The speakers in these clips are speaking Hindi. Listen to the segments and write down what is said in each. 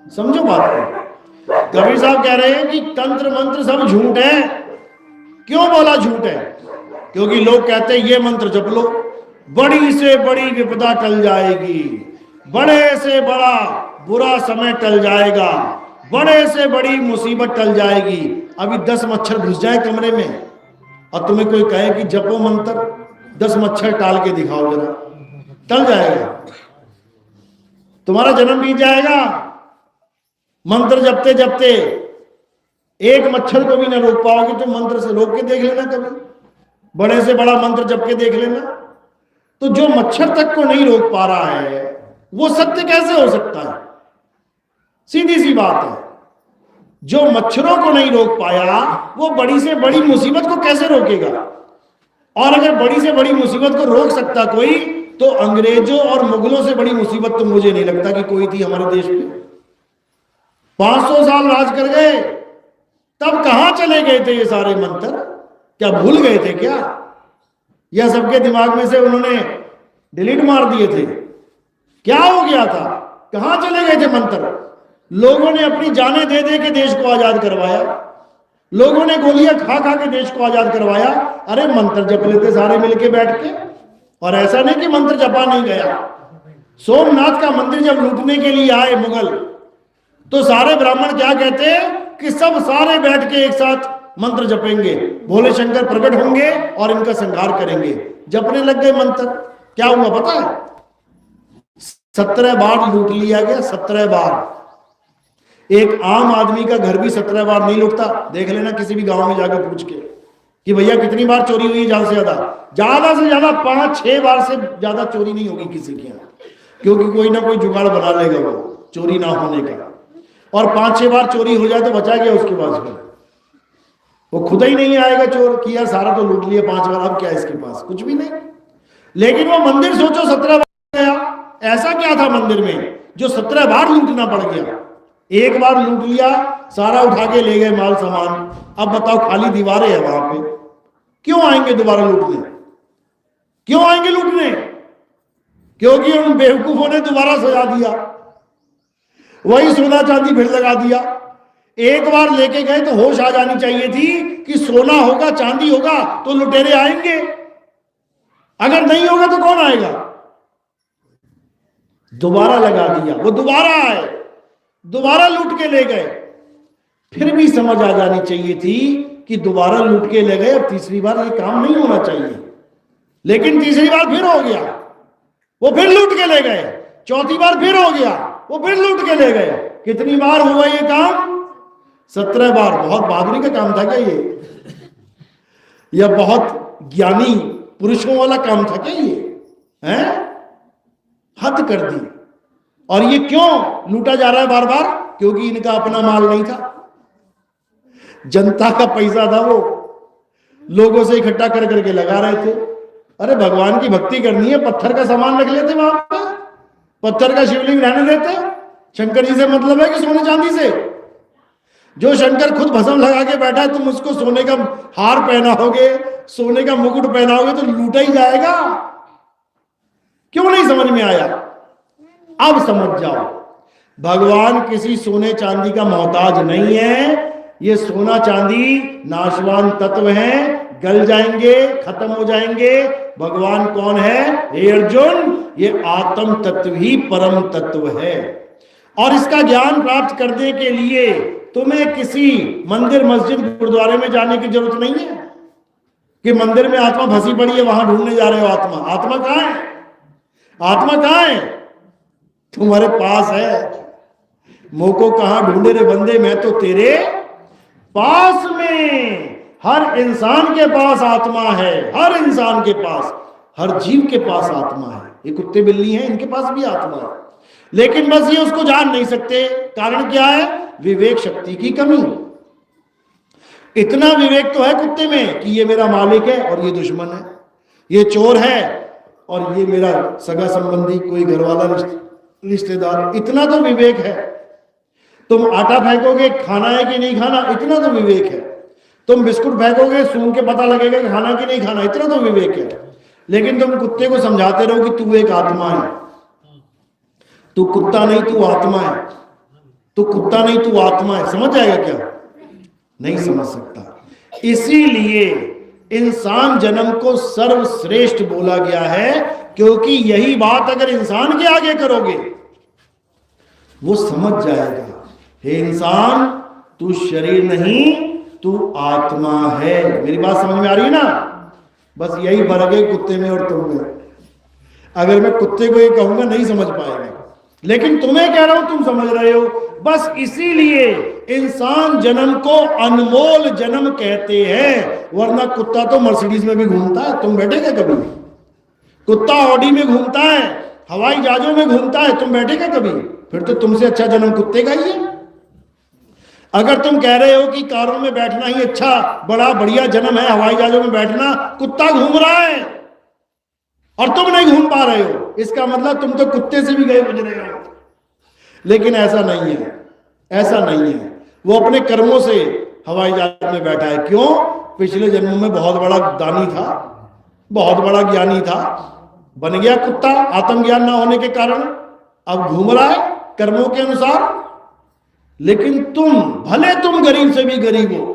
समझो बात को। कबीर साहब कह रहे हैं कि तंत्र मंत्र सब झूठ है। क्यों बोला झूठ है? क्योंकि लोग कहते हैं ये मंत्र जप लो, बड़ी से बड़ी विपदा टल जाएगी, बड़े से बड़ा बुरा समय टल जाएगा, बड़े से बड़ी मुसीबत टल जाएगी। अभी 10 मच्छर घुस जाए कमरे में और तुम्हें कोई कहे कि जपो मंत्र, 10 मच्छर टाल के दिखाओ जरा, टल जाएगा, तुम्हारा जन्म बीत जाएगा। मंत्र जपते जपते एक मच्छर को भी ना रोक पाओगे, तो मंत्र से रोक के देख लेना, कभी बड़े से बड़ा मंत्र जप के देख लेना। तो जो मच्छर तक को नहीं रोक पा रहा है वो सत्य कैसे हो सकता है? सीधी सी बात है। जो मच्छरों को नहीं रोक पाया वो बड़ी से बड़ी मुसीबत को कैसे रोकेगा? और अगर बड़ी से बड़ी मुसीबत को रोक सकता कोई, तो अंग्रेजों और मुगलों से बड़ी मुसीबत तो मुझे नहीं लगता कि कोई थी हमारे देश में। 500 साल राज कर गए, तब कहां चले गए थे ये सारे मंत्र? क्या भूल गए थे क्या, या सबके दिमाग में से उन्होंने डिलीट मार दिए थे? क्या हो गया था? कहां चले गए थे मंत्र? लोगों ने अपनी जानें दे दे के देश को आजाद करवाया, लोगों ने गोलियां खा खा के देश को आजाद करवाया। अरे मंत्र जप लेते सारे मिलके बैठ के। और ऐसा नहीं कि मंत्र जपा नहीं गया। सोमनाथ का मंदिर जब लूटने के लिए आए मुगल, तो सारे ब्राह्मण क्या कहते कि सब सारे बैठ के एक साथ मंत्र जपेंगे, भोले शंकर प्रकट होंगे और इनका संहार करेंगे। जपने लग गए मंत्र। क्या हुआ पता है? 17 बार लूट लिया गया, 17 बार। एक आम आदमी का घर भी 17 बार नहीं लूटता। देख लेना किसी भी गांव में जाकर पूछ के कि भैया कितनी बार चोरी हुई है, ज्यादा से ज्यादा 5-6 बार से ज्यादा चोरी नहीं होगी किसी के यहाँ, क्योंकि कोई ना कोई जुगाड़ बना लेगा वो चोरी ना होने का। और 5-6 बार चोरी हो जाए तो बचा गया उसके पास में, वो खुद ही नहीं आएगा चोर कि यार सारा तो लूट लिया 5 बार, अब क्या इसके पास? कुछ भी नहीं। लेकिन वो मंदिर सोचो 17 बार गया, ऐसा क्या था मंदिर में जो 17 बार लूटना पड़ गया? एक बार लूट लिया, सारा उठा के ले गए माल सामान। अब बताओ खाली दीवारें हैं वहां पे, क्यों आएंगे दोबारा लूटने? क्यों आएंगे लूटने? क्योंकि उन बेवकूफों ने दोबारा सजा दिया, वही सोना चांदी फिर लगा दिया। एक बार लेके गए तो होश आ जानी चाहिए थी कि सोना होगा चांदी होगा तो लुटेरे आएंगे, अगर नहीं होगा तो कौन आएगा? दोबारा लगा दिया, वो दोबारा आए, दोबारा लूट के ले गए। फिर भी समझ आ जानी चाहिए थी कि दोबारा लूट के ले गए, अब तीसरी बार ये काम नहीं होना चाहिए। लेकिन तीसरी बार फिर हो गया, वो फिर लूट के ले गए। चौथी बार फिर हो गया, वो फिर लूट के ले गए। कितनी बार हुआ ये काम? 17 बार। बहुत बहादुरी का काम था क्या ये? यह बहुत ज्ञानी पुरुषों वाला काम था क्या ये? हैं? हद कर दी। और ये क्यों लूटा जा रहा है बार बार? क्योंकि इनका अपना माल नहीं था, जनता का पैसा था, वो लोगों से इकट्ठा कर करके लगा रहे थे। अरे भगवान की भक्ति करनी है, पत्थर का सामान रख लेते वहां पे, पत्थर का शिवलिंग रहने देते। शंकर जी से मतलब है कि सोने चांदी से? जो शंकर खुद भस्म लगा के बैठा है, तुम उसको सोने का हार पहनाओगे, सोने का मुकुट पहनाओगे तो लूटा ही जाएगा। क्यों नहीं समझ में आया? अब समझ जाओ, भगवान किसी सोने चांदी का मोहताज नहीं है। ये सोना चांदी नाशवान तत्व हैं, गल जाएंगे, खत्म हो जाएंगे। भगवान कौन है? हे अर्जुन, ये आत्म तत्व ही परम तत्व है। और इसका ज्ञान प्राप्त करने के लिए तुम्हें किसी मंदिर मस्जिद गुरुद्वारे में जाने की जरूरत नहीं है कि मंदिर में आत्मा फंसी पड़ी है वहां ढूंढने जा रहे हो। आत्मा आत्मा कहां है? आत्मा कहां है? तुम्हारे पास है। मोको कहां ढूंढे रे बंदे, मैं तो तेरे पास में। हर इंसान के पास आत्मा है, हर इंसान के पास, हर जीव के पास आत्मा है। ये कुत्ते बिल्ली हैं, इनके पास भी आत्मा है, लेकिन बस ये उसको जान नहीं सकते। कारण क्या है? विवेक शक्ति की कमी। इतना विवेक तो है कुत्ते में कि ये मेरा मालिक है और ये दुश्मन है, ये चोर है और ये मेरा सगा संबंधी, कोई घरवाला रिश्तेदार। इतना तो विवेक है। तुम आटा फेंकोगे, खाना है कि नहीं खाना, इतना तो विवेक है। तुम बिस्कुट फेंकोगे, सूंघ के पता लगेगा कि खाना कि नहीं खाना, इतना तो विवेक है। लेकिन तुम कुत्ते को समझाते रहो कि तू एक आत्मा है, तू कुत्ता नहीं, तू आत्मा है, तो कुत्ता नहीं तू आत्मा है, समझ जाएगा क्या? नहीं समझ सकता। इसीलिए इंसान जन्म को सर्वश्रेष्ठ बोला गया है, क्योंकि यही बात अगर इंसान के आगे करोगे वो समझ जाएगा, हे इंसान तू शरीर नहीं तू आत्मा है। मेरी बात समझ में आ रही है ना? बस यही फर्क है कुत्ते में और तुम में। अगर मैं कुत्ते को ये कहूंगा नहीं समझ पाएगा, लेकिन तुम्हें कह रहा हूं तुम समझ रहे हो। बस इसीलिए इंसान जन्म को अनमोल जन्म कहते हैं, वरना कुत्ता तो मर्सिडीज में भी घूमता है, तुम बैठेगा कभी? कुत्ता ऑडी में घूमता है, हवाई जहाजों में घूमता है, तुम बैठेगा कभी? फिर तो तुमसे अच्छा जन्म कुत्ते का ही है। अगर तुम कह रहे हो कि कारों में बैठना ही अच्छा बड़ा बढ़िया जन्म है, हवाई जहाजों में बैठना, कुत्ता घूम रहा है और तुम नहीं घूम पा रहे हो, इसका मतलब तुम तो कुत्ते से भी गए गुजरे हो। लेकिन ऐसा नहीं है, ऐसा नहीं है। वो अपने कर्मों से हवाई जहाज में बैठा है। क्यों? पिछले जन्म में बहुत बड़ा दानी था, बहुत बड़ा ज्ञानी था, बन गया कुत्ता आत्मज्ञान ना होने के कारण, अब घूम रहा है कर्मों के अनुसार। लेकिन तुम, भले तुम गरीब से भी गरीब हो,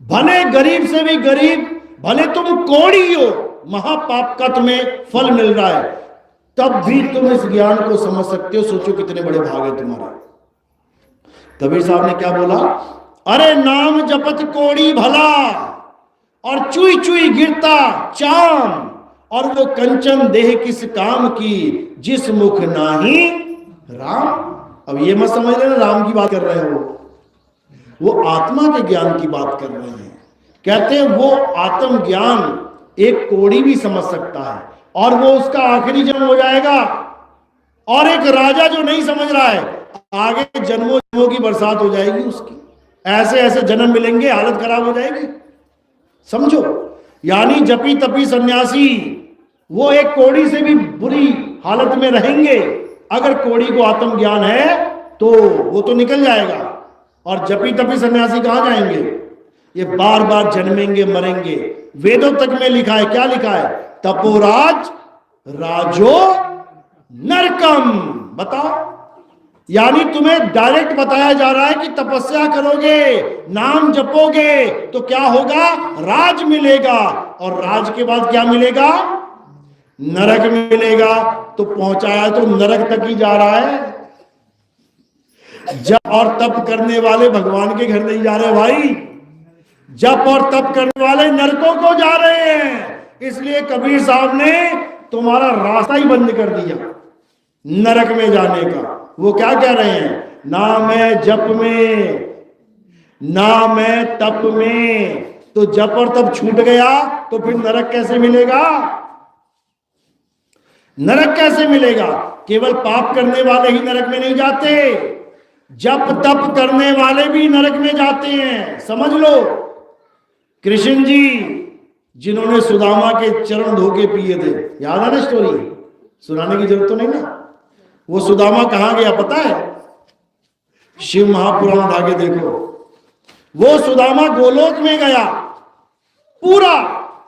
भले गरीब से भी गरीब, भले तुम कोढ़ी हो, महापाप का तुम्हें फल मिल रहा है, तब भी तुम इस ज्ञान को समझ सकते हो। सोचो कितने बड़े भाग है तुम्हारे। कबीर साहब ने क्या बोला? अरे नाम जपत कोड़ी भला और चुई चुई गिरता चाम, और वो कंचन देह किस काम की जिस मुख नाही राम। अब ये मत समझ लेना राम की बात कर रहे हो, वो आत्मा के ज्ञान की बात कर रहे हैं। कहते हैं वो आत्म ज्ञान एक कोड़ी भी समझ सकता है, और वो उसका आखिरी जन्म हो जाएगा। और एक राजा जो नहीं समझ रहा है, आगे जन्मों जन्मों की बरसात हो जाएगी उसकी, ऐसे ऐसे जन्म मिलेंगे, हालत खराब हो जाएगी। समझो, यानी जपी तपी सन्यासी वो एक कोड़ी से भी बुरी हालत में रहेंगे। अगर कोड़ी को आत्मज्ञान है तो वो तो निकल जाएगा, और जपी तपी सन्यासी कहां जाएंगे? ये बार बार जन्मेंगे मरेंगे। वेदों तक में लिखा है, क्या लिखा है? तपोराज राजो नरकम। बताओ, यानी तुम्हें डायरेक्ट बताया जा रहा है कि तपस्या करोगे, नाम जपोगे तो क्या होगा? राज मिलेगा, और राज के बाद क्या मिलेगा? नरक मिलेगा। तो पहुंचाया तो नरक तक ही जा रहा है। जप और तप करने वाले भगवान के घर नहीं जा रहे भाई, जप और तप करने वाले नरकों को जा रहे हैं। इसलिए कबीर साहब ने तुम्हारा रास्ता ही बंद कर दिया नरक में जाने का। वो क्या कह रहे हैं? ना मैं जप में ना मैं तप में। तो जप और तप छूट गया तो फिर नरक कैसे मिलेगा? नरक कैसे मिलेगा? केवल पाप करने वाले ही नरक में नहीं जाते, जप तप करने वाले भी नरक में जाते हैं। समझ लो, कृष्ण जी जिन्होंने सुदामा के चरण धो के पिए थे, याद है ना स्टोरी? सुनाने की जरूरत तो नहीं ना। वो सुदामा कहां गया पता है? शिव महापुराण उठा के देखो। वो सुदामा गोलोक में गया, पूरा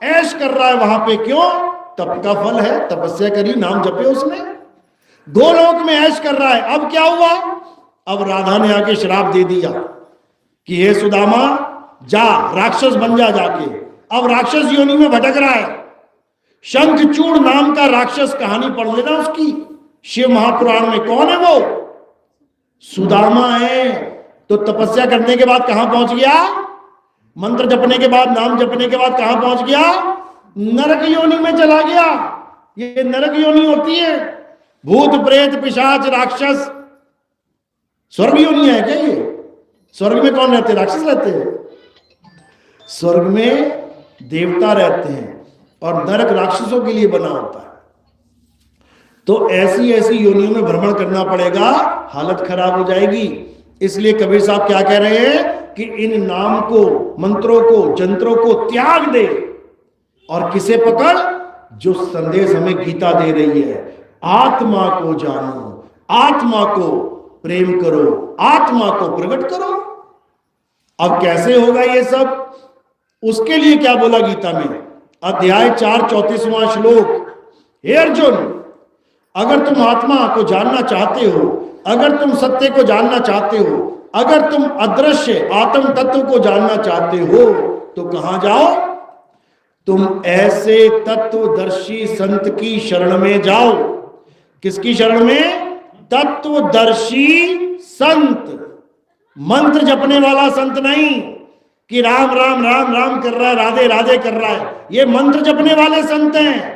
ऐश कर रहा है वहां पे। क्यों? तप का फल है, तपस्या करी, नाम जपे उसने, गोलोक में ऐश कर रहा है। अब क्या हुआ? अब राधा ने आके श्राप दे दिया कि हे सुदामा जा राक्षस बन जा जाके। अब राक्षस योनि में भटक रहा है। शंखचूड़ नाम का राक्षस, कहानी पढ़ लेना उसकी शिव महापुराण में। कौन है वो? सुदामा है। तो तपस्या करने के बाद कहां पहुंच गया? मंत्र जपने के बाद, नाम जपने के बाद कहां पहुंच गया? नरक योनि में चला गया। ये नरक योनि होती है, भूत प्रेत पिशाच राक्षस। स्वर्ग योनि है क्या ये? स्वर्ग में कौन रहते? राक्षस रहते हैं। स्वर्ग में देवता रहते हैं, और नरक राक्षसों के लिए बना होता है। तो ऐसी ऐसी योनियों में भ्रमण करना पड़ेगा, हालत खराब हो जाएगी। इसलिए कबीर साहब क्या कह रहे हैं कि इन नाम को, मंत्रों को, जंत्रों को त्याग दे, और किसे पकड़? जो संदेश हमें गीता दे रही है, आत्मा को जानो, आत्मा को प्रेम करो, आत्मा को प्रकट करो। अब कैसे होगा ये सब? उसके लिए क्या बोला गीता में? अध्याय 4 34वां श्लोक, हे अर्जुन, अगर तुम आत्मा को जानना चाहते हो, अगर तुम सत्य को जानना चाहते हो, अगर तुम अदृश्य आत्म तत्व को जानना चाहते हो तो कहां जाओ? तुम ऐसे तत्वदर्शी संत की शरण में जाओ। किसकी शरण में? तत्वदर्शी संत। मंत्र जपने वाला संत नहीं कि राम राम राम राम कर रहा है, राधे राधे कर रहा है, ये मंत्र जपने वाले संत हैं।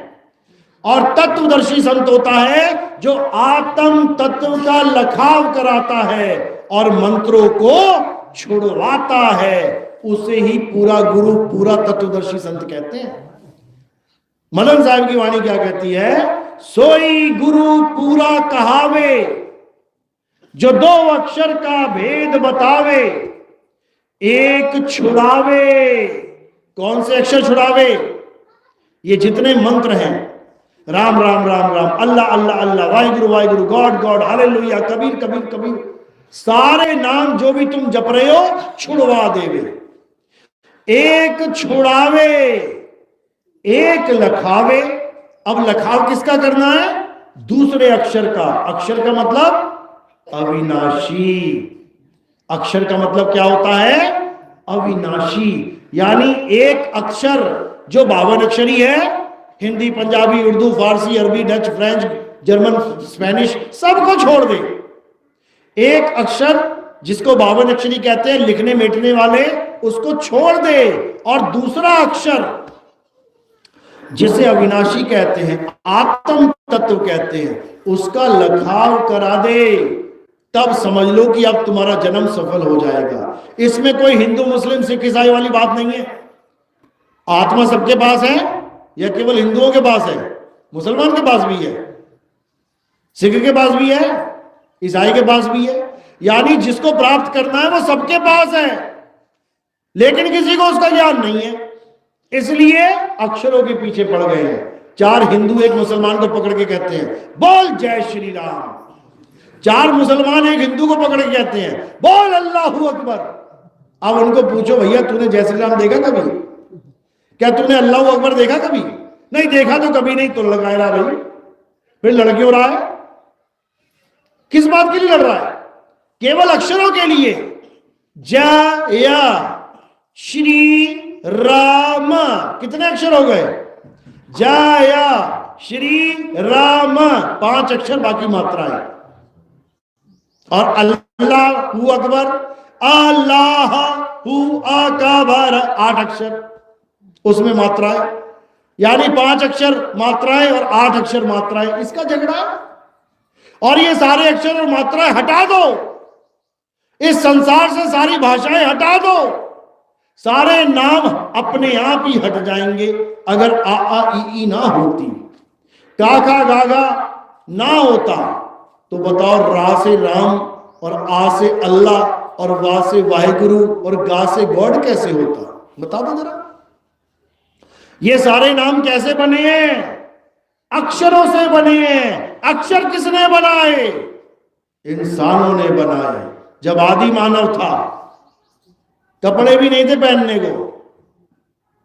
और तत्वदर्शी संत होता है जो आत्म तत्व का लखाव कराता है और मंत्रों को छुड़वाता है, उसे ही पूरा गुरु, पूरा तत्वदर्शी संत कहते हैं। मदन साहब की वाणी क्या कहती है? सोई गुरु पूरा कहावे, जो दो अक्षर का भेद बतावे, एक छुड़ावे। कौन से अक्षर छुड़ावे? ये जितने मंत्र हैं, Ram Ram Ram Ram, Allah Allah Allah, Waheguru Waheguru, God God, hallelujah, Kabir Kabir Kabir, सारे नाम जो भी तुम जप रहे हो छुड़वा देवे। एक छुड़ावे, एक लखावे। अब लखाव किसका करना है? दूसरे अक्षर का। अक्षर का मतलब अविनाशी। अक्षर का मतलब क्या होता है? अविनाशी। यानी एक अक्षर जो 52 अक्षरी है, हिंदी, पंजाबी, उर्दू, फारसी, अरबी, डच, फ्रेंच, जर्मन, स्पेनिश, सबको छोड़ दे। एक अक्षर जिसको 52 अक्षरी कहते हैं, लिखने मेटने वाले, उसको छोड़ दे और दूसरा अक्षर जिसे अविनाशी कहते हैं, आत्म तत्व कहते हैं, उसका लखाव करा दे, तब समझ लो कि अब तुम्हारा जन्म सफल हो जाएगा। इसमें कोई हिंदू मुस्लिम सिख ईसाई वाली बात नहीं है। आत्मा सबके पास है या केवल हिंदुओं के पास है? मुसलमान के पास भी है, सिख के पास भी है, ईसाई के पास भी है। यानी जिसको प्राप्त करना है वो सबके पास है, लेकिन किसी को उसका ज्ञान नहीं है, इसलिए अक्षरों के पीछे पड़ गए हैं। 4 हिंदू एक मुसलमान को पकड़ के कहते हैं बोल जय श्री राम, 4 मुसलमान एक हिंदू को पकड़ के कहते हैं बोल अल्लाहू अकबर। अब उनको पूछो, भैया तूने जय श्री राम देखा कभी? क्या तूने अल्लाहू अकबर देखा कभी? नहीं देखा तो कभी नहीं, तो लगा रहा भाई, फिर लड़ क्यों रहा है? किस बात के लिए लड़ रहा है? केवल अक्षरों के लिए। जय श्री राम, कितने अक्षर हो गए? जय श्री राम, 5 अक्षर, बाकी मात्राएं। और अल्लाहू अकबर, अल्लाहू अकबर, 8 अक्षर, उसमें मात्राएं। यानी 5 अक्षर मात्राएं और 8 अक्षर मात्राएं, इसका झगड़ा है। और ये सारे अक्षर और मात्राएं हटा दो, इस संसार से सारी भाषाएं हटा दो, सारे नाम अपने आप ही हट जाएंगे। अगर आ आ ई ना होती, का खा गा गा ना होता, तो बताओ रा से राम और आ से अल्लाह और वा से वाहिगुरु और गा से गॉड कैसे होता? बता दो जरा। ये सारे नाम कैसे बने हैं? अक्षरों से बने हैं। अक्षर किसने बनाए? इंसानों ने बनाए। जब आदि मानव था, कपड़े भी नहीं थे पहनने को,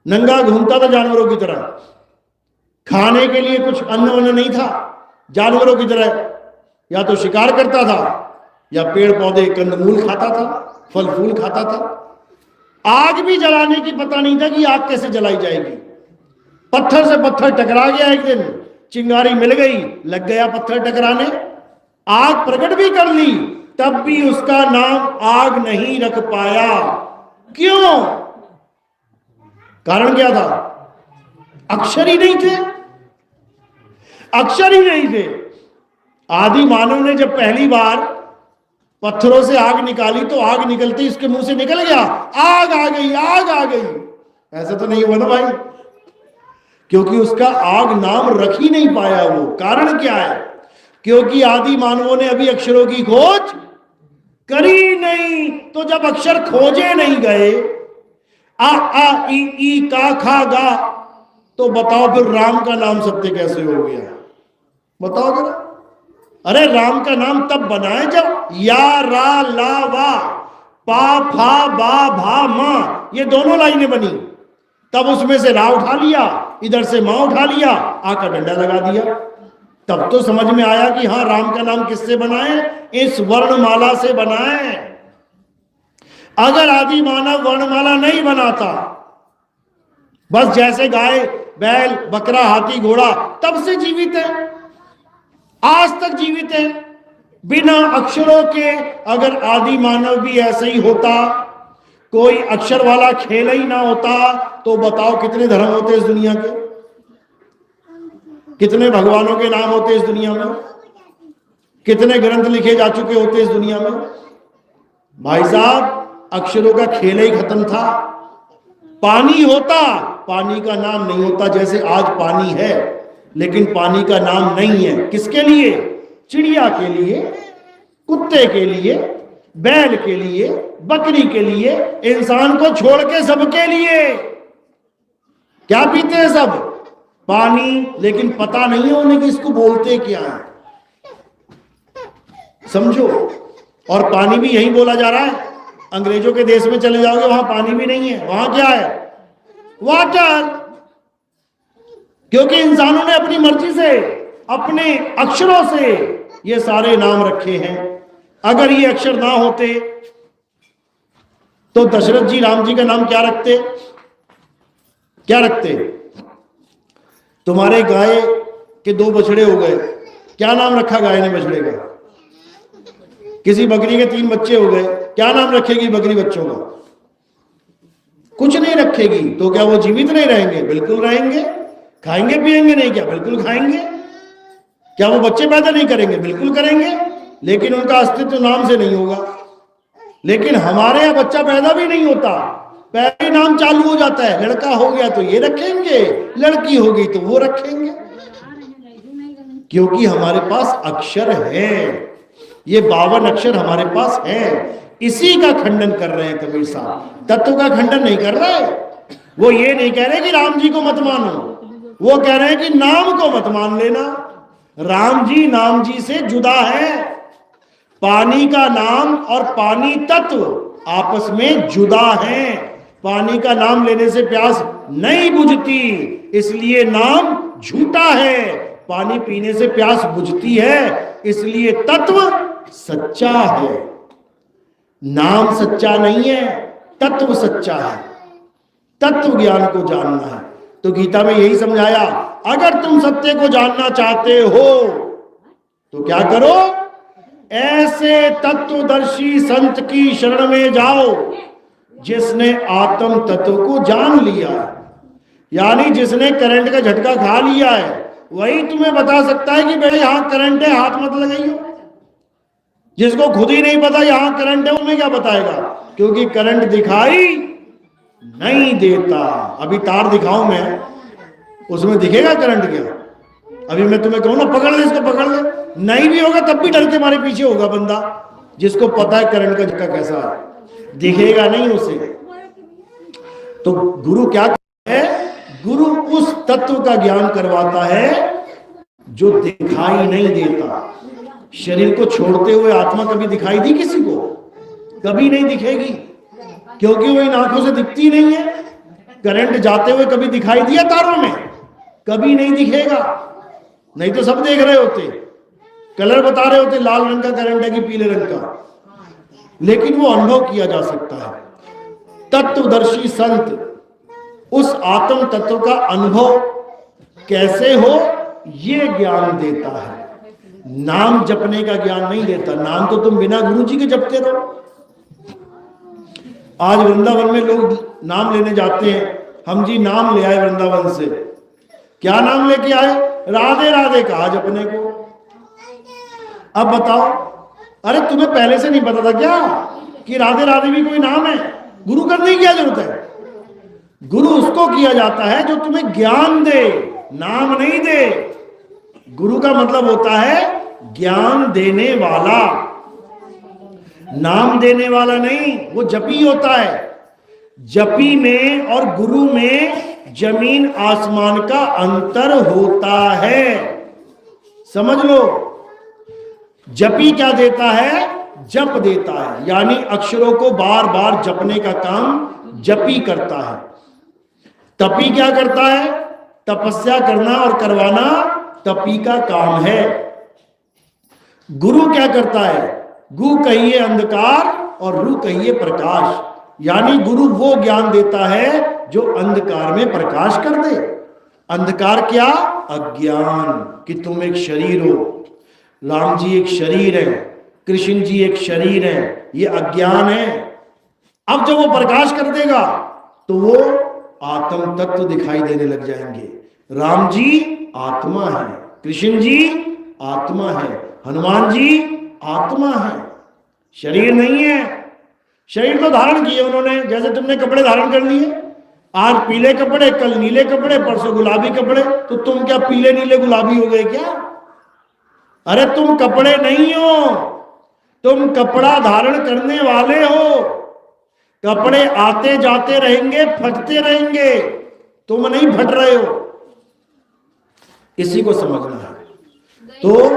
नंगा घूमता था जानवरों की तरह, खाने के लिए कुछ अन्न वन्न नहीं था, जानवरों की तरह या तो शिकार करता था या पेड़ पौधे कंदमूल खाता था, फल फूल खाता था। आग भी जलाने की पता नहीं था कि आग कैसे जलाई जाएगी। पत्थर से पत्थर टकरा गया, एक दिन चिंगारी मिल गई, लग गया पत्थर टकराने, आग प्रकट भी कर ली, तब भी उसका नाम आग नहीं रख पाया। क्यों? कारण क्या था? अक्षर ही नहीं थे, अक्षर ही नहीं थे। आदि मानव ने जब पहली बार पत्थरों से आग निकाली तो आग निकलते ही इसके मुंह से निकल गया आग आ गई, आग आ गई। ऐसा तो नहीं हुआ ना भाई, क्योंकि उसका आग नाम रख ही नहीं पाया वो। कारण क्या है? क्योंकि आदि मानवों ने अभी अक्षरों की खोज करी नहीं। तो जब अक्षर खोजे नहीं गए, आ ई का खा गा, तो बताओ फिर राम का नाम सत्य कैसे हो गया? बताओ जरा। अरे राम का नाम तब बना है जब या रा ला वा पा फा बा भा मा, ये दोनों लाइनें बनी, तब उसमें से रा उठा लिया, इधर से मां उठा लिया, आ का डंडा लगा दिया। तब तो समझ में आया कि हाँ, राम का नाम किससे बना है? इस वर्णमाला से बना है। अगर आदि मानव वर्णमाला नहीं बनाता, बस जैसे गाय, बैल, बकरा, हाथी, घोड़ा तब से जीवित है, आज तक जीवित है, बिना अक्षरों के अगर आदि मानव भी ऐसे ही होता, कोई अक्षर वाला खेल ही ना होता, तो बताओ कितने धर्म होते इस दुनिया के, कितने भगवानों के नाम होते इस दुनिया में, कितने ग्रंथ लिखे जा चुके होते इस दुनिया में। भाई साहब, अक्षरों का खेल ही खत्म था। पानी होता, पानी का नाम नहीं होता। जैसे आज पानी है लेकिन पानी का नाम नहीं है। किसके लिए? चिड़िया के लिए, कुत्ते के लिए, बैल के लिए, बकरी के लिए, इंसान को छोड़ के सबके लिए। क्या पीते हैं सब? पानी, लेकिन पता नहीं है उन्हें कि इसको बोलते क्या है। समझो। और पानी भी यही बोला जा रहा है। अंग्रेजों के देश में चले जाओगे, वहां पानी भी नहीं है, वहां क्या है? वाटर। क्योंकि इंसानों ने अपनी मर्जी से, अपने अक्षरों से ये सारे नाम रखे हैं। अगर ये अक्षर ना होते तो दशरथ जी राम जी का नाम क्या रखते? क्या रखते? तुम्हारे गाय के 2 बछड़े हो गए, क्या नाम रखा गाय ने बछड़े का? किसी बकरी के 3 बच्चे हो गए, क्या नाम रखेगी बकरी बच्चों का? कुछ नहीं रखेगी। तो क्या वो जीवित नहीं रहेंगे? बिल्कुल रहेंगे। खाएंगे पिएंगे नहीं क्या? बिल्कुल खाएंगे। क्या वो बच्चे पैदा नहीं करेंगे? बिल्कुल करेंगे, लेकिन उनका अस्तित्व नाम से नहीं होगा। लेकिन हमारे यहां बच्चा पैदा भी नहीं होता, पहले नाम चालू हो जाता है। लड़का हो गया तो ये रखेंगे, लड़की हो गई तो वो रखेंगे, क्योंकि हमारे पास अक्षर है। ये 52 अक्षर हमारे पास है। इसी का खंडन कर रहे हैं कबीर साहब। तत्व का खंडन नहीं कर रहे। वो ये नहीं कह रहे कि राम जी को मत मानो, वो कह रहे हैं कि नाम को मत मान लेना। राम जी नाम जी से जुदा है। पानी का नाम और पानी तत्व आपस में जुदा है। पानी का नाम लेने से प्यास नहीं बुझती, इसलिए नाम झूठा है। पानी पीने से प्यास बुझती है, इसलिए तत्व सच्चा है। नाम सच्चा नहीं है, तत्व सच्चा है। तत्व ज्ञान को जानना है। तो गीता में यही समझाया, अगर तुम सत्य को जानना चाहते हो तो क्या करो? ऐसे तत्वदर्शी संत की शरण में जाओ जिसने आत्म तत्व को जान लिया, यानी जिसने करंट का झटका खा लिया है। वही तुम्हें बता सकता है कि भाई यहां करंट है, हाथ मत लगाइयो। जिसको खुद ही नहीं पता यहां करंट है, उन्हें क्या बताएगा? क्योंकि करंट दिखाई नहीं देता। अभी तार दिखाऊं मैं, उसमें दिखेगा करंट क्या? अभी मैं तुम्हें कहूं ना पकड़ ले, इसको पकड़ ले, नहीं भी होगा तब भी डर के मारे पीछे होगा बंदा, जिसको पता है करंट का झटका कैसा है। दिखेगा नहीं उसे। तो गुरु क्या है? गुरु उस तत्व का ज्ञान करवाता है जो दिखाई नहीं देता। शरीर को छोड़ते हुए आत्मा कभी दिखाई दी किसी को? कभी नहीं दिखेगी, क्योंकि वो इन आंखों से दिखती नहीं है। करंट जाते हुए कभी दिखाई दिया तारों में? कभी नहीं दिखेगा। नहीं तो सब देख रहे होते, कलर बता रहे होते, लाल रंग का करंट है कि पीले रंग का, लेकिन वो अनुभव किया जा सकता है। तत्वदर्शी संत उस आत्म तत्व का अनुभव कैसे हो, ये ज्ञान देता है। नाम जपने का ज्ञान नहीं देता। नाम तो तुम बिना गुरु जी के जपते रहो। आज वृंदावन में लोग नाम लेने जाते हैं। हम जी नाम ले आए वृंदावन से। क्या नाम लेके आए? राधे राधे कहा जपने को। अब बताओ, अरे तुम्हें पहले से नहीं पता था क्या कि राधे राधे भी कोई नाम है? गुरु करने की क्या जरूरत है? गुरु उसको किया जाता है जो तुम्हें ज्ञान दे, नाम नहीं दे। गुरु का मतलब होता है ज्ञान देने वाला, नाम देने वाला नहीं। वो जपी होता है। जपी में और गुरु में जमीन आसमान का अंतर होता है। समझ लो। जपी क्या देता है? जप देता है, यानी अक्षरों को बार बार जपने का काम जपी करता है। तपी क्या करता है? तपस्या करना और करवाना तपी का काम है। गुरु क्या करता है? गु कहिए अंधकार और रु कहिए प्रकाश, यानी गुरु वो ज्ञान देता है जो अंधकार में प्रकाश कर दे। अंधकार क्या? अज्ञान, कि तुम एक शरीर हो, राम जी एक शरीर है, कृष्ण जी एक शरीर है, ये अज्ञान है। अब जब वो प्रकाश कर देगा तो वो आत्म तत्व दिखाई देने लग जाएंगे। राम जी आत्मा है, कृष्ण जी आत्मा है, हनुमान जी आत्मा है, शरीर नहीं है। शरीर तो धारण किए उन्होंने, जैसे तुमने कपड़े धारण कर लिए, आज पीले कपड़े, कल नीले कपड़े, परसों गुलाबी कपड़े, तो तुम क्या पीले नीले गुलाबी हो गए क्या? अरे तुम कपड़े नहीं हो, तुम कपड़ा धारण करने वाले हो। कपड़े आते जाते रहेंगे, फटते रहेंगे, तुम नहीं फट रहे हो। इसी को समझना है। तो